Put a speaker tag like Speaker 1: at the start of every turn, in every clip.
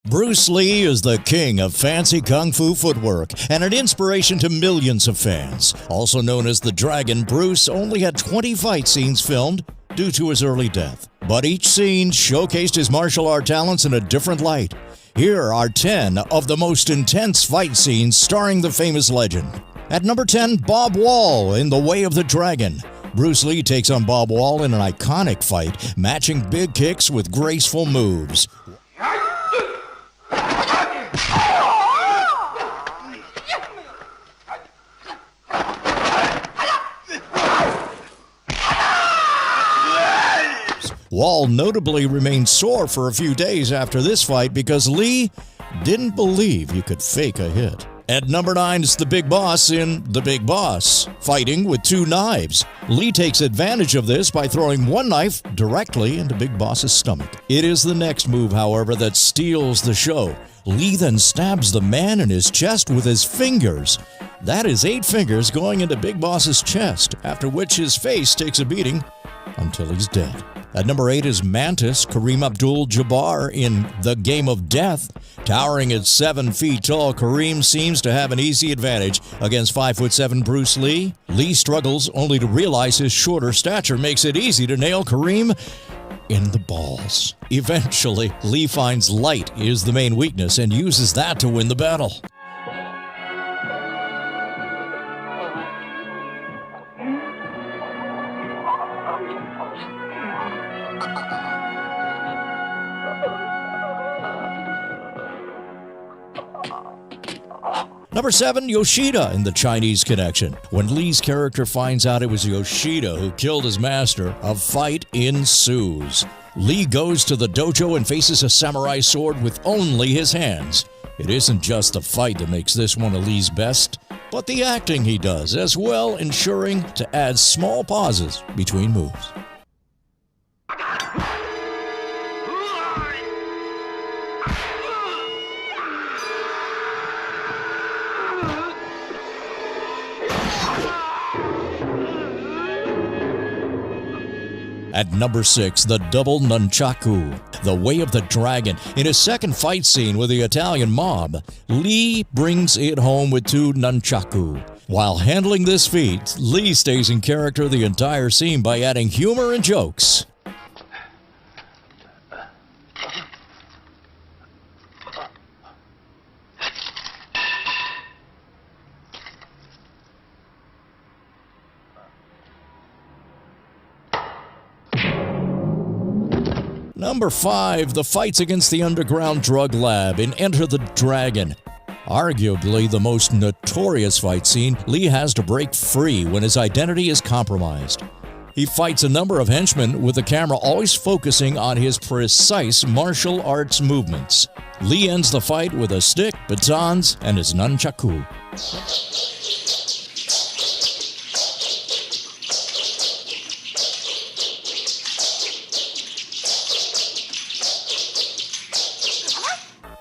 Speaker 1: Bruce Lee is the king of fancy kung fu footwork and an inspiration to millions of fans. Also known as the Dragon, Bruce only had 20 fight scenes filmed due to his early death. But each scene showcased his martial art talents in a different light. Here are 10 of the most intense fight scenes starring the famous legend. At number 10, Bob Wall in The Way of the Dragon. Bruce Lee takes on Bob Wall in an iconic fight, matching big kicks with graceful moves. Wall notably remained sore for a few days after this fight because Lee didn't believe you could fake a hit. At number 9 is the Big Boss in The Big Boss, fighting with 2 knives. Lee takes advantage of this by throwing one knife directly into Big Boss's stomach. It is the next move, however, that steals the show. Lee then stabs the man in his chest with his fingers. That is 8 fingers going into Big Boss's chest, after which his face takes a beating until he's dead. At number 8 is Mantis, Kareem Abdul-Jabbar in The Game of Death. Towering at 7 feet tall, Kareem seems to have an easy advantage against 5'7" Bruce Lee. Lee struggles only to realize his shorter stature makes it easy to nail Kareem in the balls. Eventually, Lee finds light is the main weakness and uses that to win the battle. Number 7, Yoshida in The Chinese Connection. When Lee's character finds out it was Yoshida who killed his master, a fight ensues. Lee goes to the dojo and faces a samurai sword with only his hands. It isn't just the fight that makes this one of Lee's best, but the acting he does as well, ensuring to add small pauses between moves. At number 6, the double nunchaku, The Way of the Dragon. In his second fight scene with the Italian mob, Lee brings it home with 2 nunchaku. While handling this feat, Lee stays in character the entire scene by adding humor and jokes. Number 5, the fights against the underground drug lab in Enter the Dragon. Arguably the most notorious fight scene, Lee has to break free when his identity is compromised. He fights a number of henchmen with the camera always focusing on his precise martial arts movements. Lee ends the fight with a stick, batons, and his nunchaku.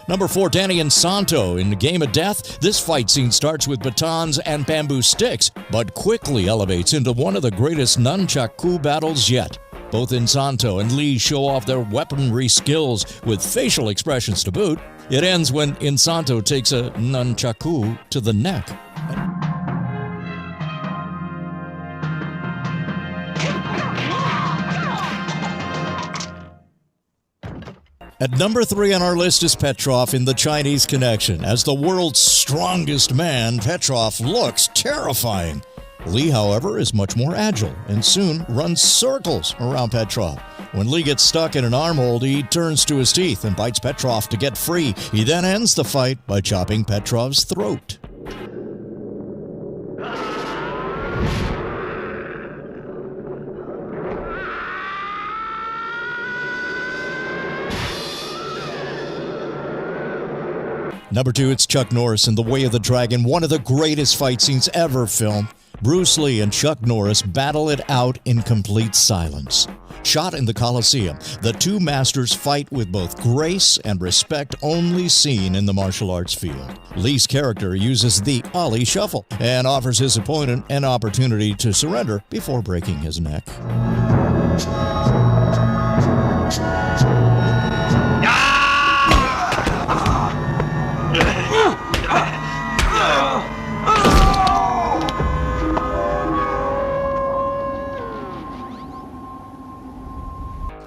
Speaker 1: Number 4, Danny and Santo in The Game of Death. This fight scene starts with batons and bamboo sticks, but quickly elevates into one of the greatest nunchaku battles yet. Both Insanto and Lee show off their weaponry skills with facial expressions to boot. It ends when Insanto takes a nunchaku to the neck. At number 3 on our list is Petrov in The Chinese Connection. As the world's strongest man, Petrov looks terrifying. Lee, however, is much more agile and soon runs circles around Petrov. When Lee gets stuck in an armhold, he turns to his teeth and bites Petrov to get free. He then ends the fight by chopping Petrov's throat. Number 2, it's Chuck Norris in The Way of the Dragon, one of the greatest fight scenes ever filmed. Bruce Lee and Chuck Norris battle it out in complete silence. Shot in the Coliseum, the 2 masters fight with both grace and respect only seen in the martial arts field. Lee's character uses the Ali Shuffle and offers his opponent an opportunity to surrender before breaking his neck.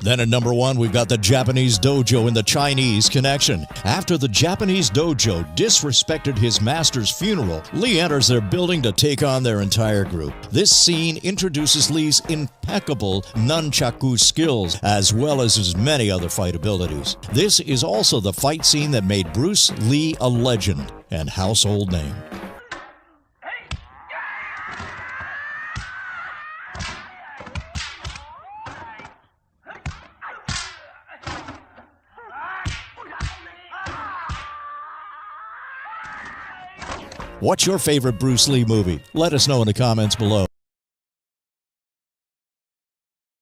Speaker 1: Then at number 1, we've got the Japanese dojo and the Chinese connection. After the Japanese dojo disrespected his master's funeral, Lee enters their building to take on their entire group. This scene introduces Lee's impeccable nunchaku skills, as well as his many other fight abilities. This is also the fight scene that made Bruce Lee a legend and household name. What's your favorite Bruce Lee movie? Let us know in the comments below.